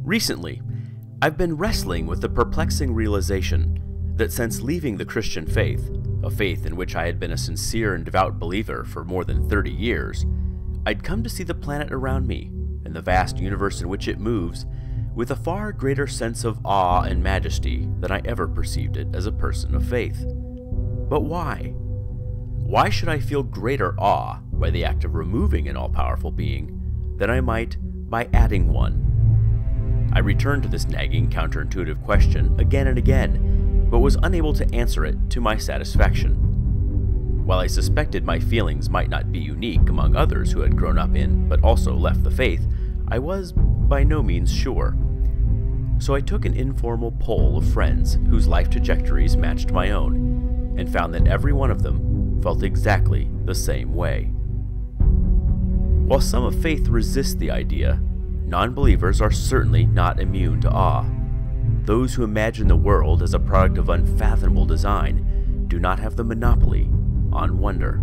Recently, I've been wrestling with the perplexing realization that since leaving the Christian faith, a faith in which I had been a sincere and devout believer for more than 30 years, I'd come to see the planet around me and the vast universe in which it moves with a far greater sense of awe and majesty than I ever perceived it as a person of faith. But why? Why should I feel greater awe by the act of removing an all-powerful being than I might by adding one? I returned to this nagging, counterintuitive question again and again, but was unable to answer it to my satisfaction. While I suspected my feelings might not be unique among others who had grown up in, but also left the faith, I was by no means sure. So I took an informal poll of friends whose life trajectories matched my own, and found that every one of them felt exactly the same way. While some of faith resist the idea, non-believers are certainly not immune to awe. Those who imagine the world as a product of unfathomable design do not have the monopoly on wonder.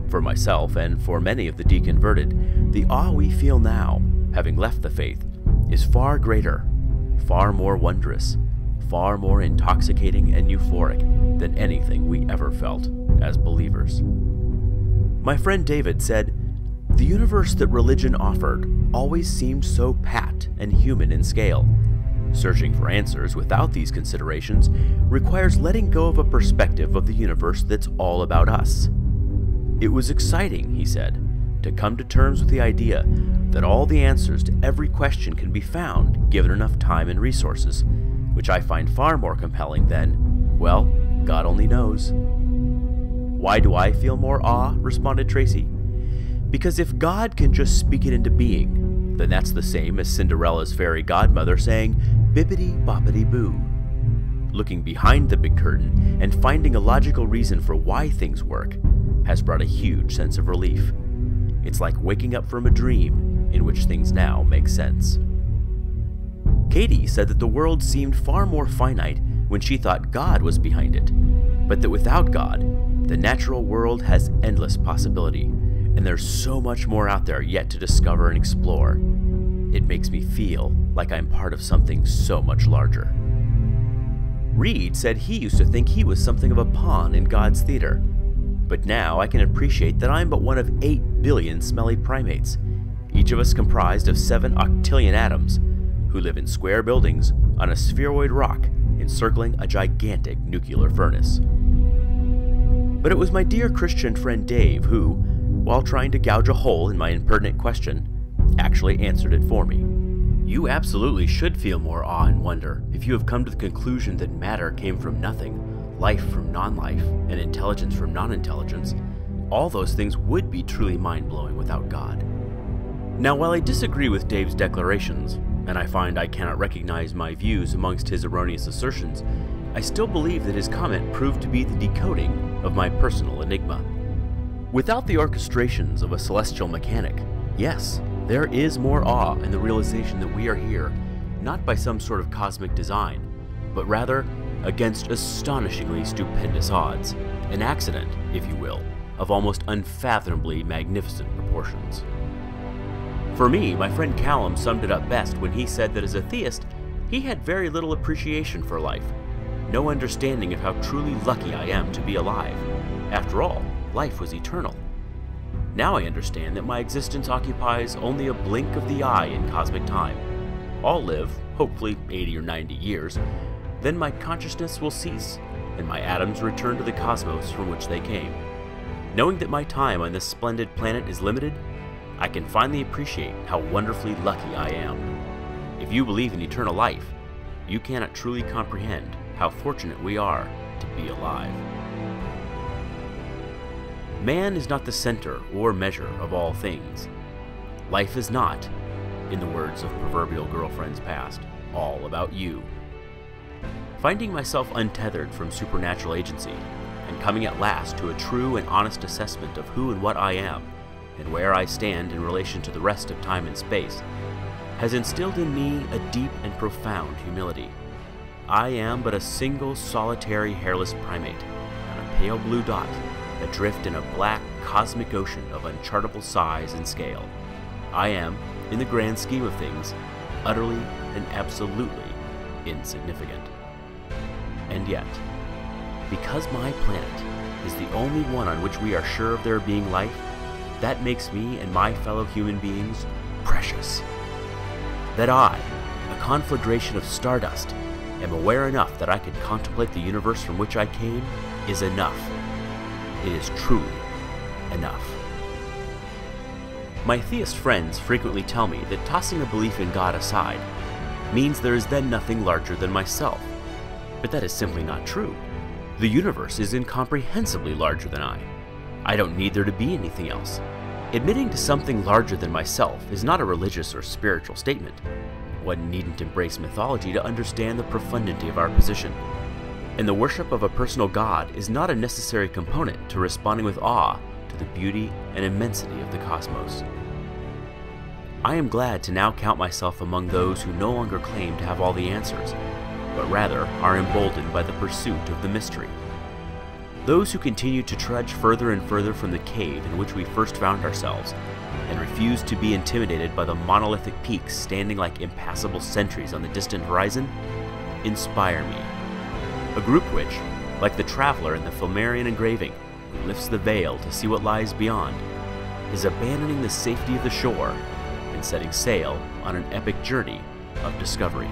For myself and for many of the deconverted, the awe we feel now, having left the faith, is far greater, far more wondrous, far more intoxicating and euphoric than anything we ever felt as believers. My friend David said, "The universe that religion offered always seemed so pat and human in scale. Searching for answers without these considerations requires letting go of a perspective of the universe that's all about us. It was exciting," he said, "to come to terms with the idea that all the answers to every question can be found given enough time and resources, which I find far more compelling than, well, God only knows." "Why do I feel more awe?" responded Tracy. "Because if God can just speak it into being, then that's the same as Cinderella's fairy godmother saying, 'Bibbidi-boppidi-boo.' Looking behind the big curtain and finding a logical reason for why things work has brought a huge sense of relief. It's like waking up from a dream in which things now make sense." Katie said that the world seemed far more finite when she thought God was behind it, but that without God, the natural world has endless possibility, and there's so much more out there yet to discover and explore. It makes me feel like I'm part of something so much larger. Reed said he used to think he was something of a pawn in God's theater, but now I can appreciate that I'm but one of 8 billion smelly primates, each of us comprised of 7 octillion atoms, who live in square buildings on a spheroid rock encircling a gigantic nuclear furnace. But it was my dear Christian friend Dave who, while trying to gouge a hole in my impertinent question, actually answered it for me. "You absolutely should feel more awe and wonder if you have come to the conclusion that matter came from nothing, life from non-life, and intelligence from non-intelligence. All those things would be truly mind-blowing without God." Now, while I disagree with Dave's declarations, and I find I cannot recognize my views amongst his erroneous assertions, I still believe that his comment proved to be the decoding of my personal enigma. Without the orchestrations of a celestial mechanic, yes, there is more awe in the realization that we are here, not by some sort of cosmic design, but rather against astonishingly stupendous odds, an accident, if you will, of almost unfathomably magnificent proportions. For me, my friend Callum summed it up best when he said that as a theist, he had very little appreciation for life, no understanding of how truly lucky I am to be alive. After all, life was eternal. Now I understand that my existence occupies only a blink of the eye in cosmic time. I'll live, hopefully 80 or 90 years, then my consciousness will cease, and my atoms return to the cosmos from which they came. Knowing that my time on this splendid planet is limited, I can finally appreciate how wonderfully lucky I am. If you believe in eternal life, you cannot truly comprehend how fortunate we are to be alive. Man is not the center or measure of all things. Life is not, in the words of proverbial girlfriends past, all about you. Finding myself untethered from supernatural agency, and coming at last to a true and honest assessment of who and what I am, and where I stand in relation to the rest of time and space, has instilled in me a deep and profound humility. I am but a single solitary hairless primate, on a pale blue dot, adrift in a black cosmic ocean of unchartable size and scale. I am, in the grand scheme of things, utterly and absolutely insignificant. And yet, because my planet is the only one on which we are sure of there being life, that makes me and my fellow human beings precious. That I, a conflagration of stardust, am aware enough that I can contemplate the universe from which I came is enough. It is truly enough. My theist friends frequently tell me that tossing a belief in God aside means there is then nothing larger than myself. But that is simply not true. The universe is incomprehensibly larger than I. I don't need there to be anything else. Admitting to something larger than myself is not a religious or spiritual statement. One needn't embrace mythology to understand the profundity of our position. And the worship of a personal God is not a necessary component to responding with awe to the beauty and immensity of the cosmos. I am glad to now count myself among those who no longer claim to have all the answers, but rather are emboldened by the pursuit of the mystery. Those who continue to trudge further and further from the cave in which we first found ourselves, and refuse to be intimidated by the monolithic peaks standing like impassable sentries on the distant horizon, inspire me. A group which, like the traveler in the Flammarion engraving, who lifts the veil to see what lies beyond, is abandoning the safety of the shore and setting sail on an epic journey of discovery.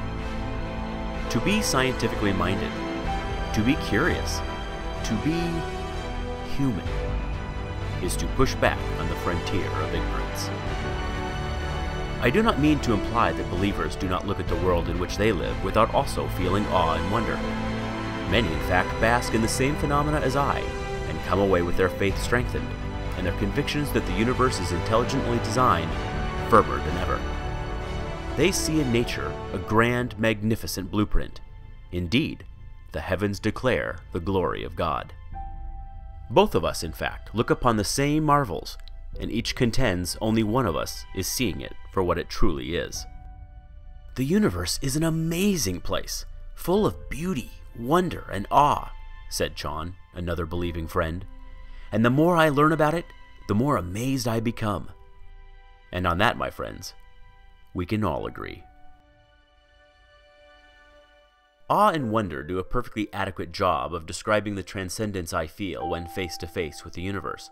To be scientifically minded, to be curious, to be human, is to push back on the frontier of ignorance. I do not mean to imply that believers do not look at the world in which they live without also feeling awe and wonder. Many, in fact, bask in the same phenomena as I, and come away with their faith strengthened, and their convictions that the universe is intelligently designed firmer than ever. They see in nature a grand, magnificent blueprint. Indeed, the heavens declare the glory of God. Both of us, in fact, look upon the same marvels, and each contends only one of us is seeing it for what it truly is. The universe is an amazing place, full of beauty, wonder, and awe, said Chon, another believing friend. And the more I learn about it, the more amazed I become. And on that, my friends, we can all agree. Awe and wonder do a perfectly adequate job of describing the transcendence I feel when face to face with the universe.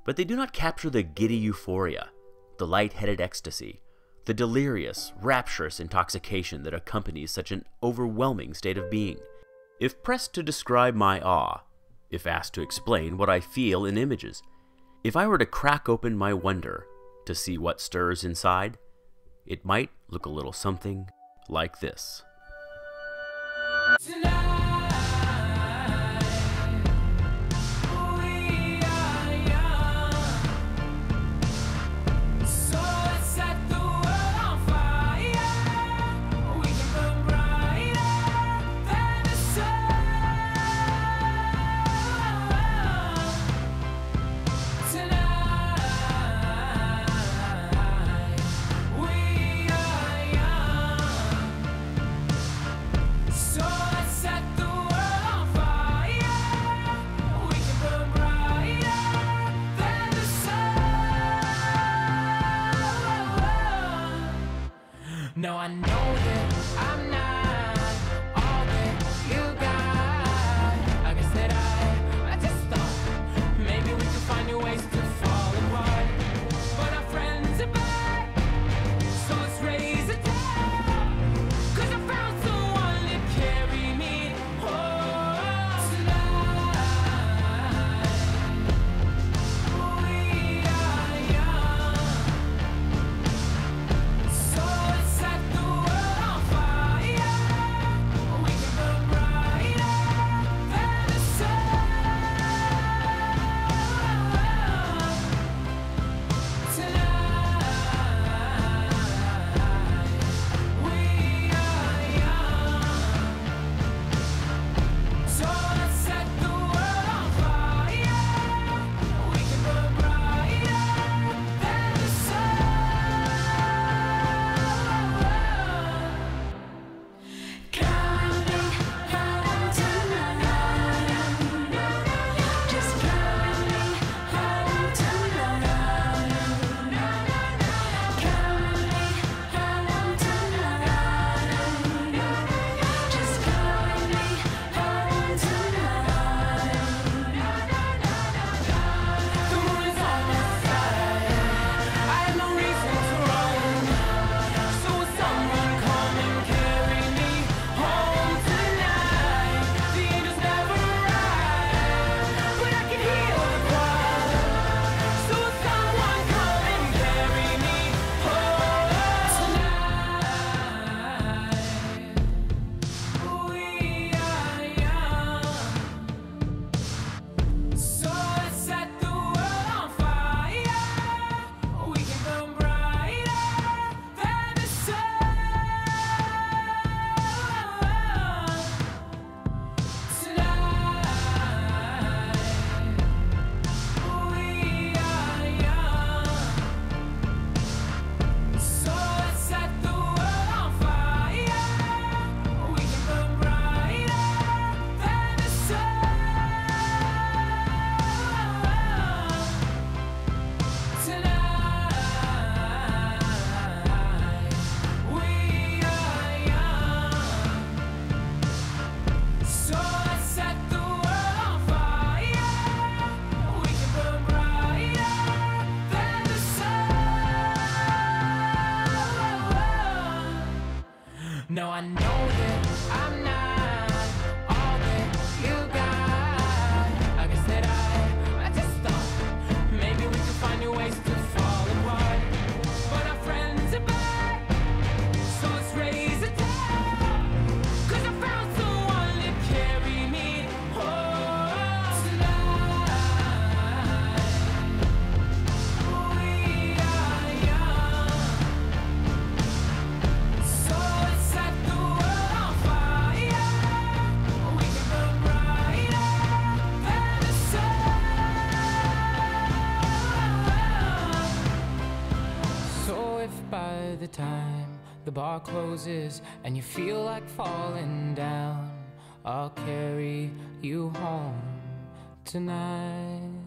But they do not capture the giddy euphoria, the light-headed ecstasy, the delirious, rapturous intoxication that accompanies such an overwhelming state of being. If pressed to describe my awe, if asked to explain what I feel in images, if I were to crack open my wonder to see what stirs inside, it might look a little something like this. No, I know that I'm not all that you got. I guess that I just thought maybe we could find new ways to fall apart. But our friends are back, so let's raise a toast. 'Cause I found someone to carry me home tonight. We are young, so let's set the world on by the time the bar closes and you feel like falling down, I'll carry you home tonight.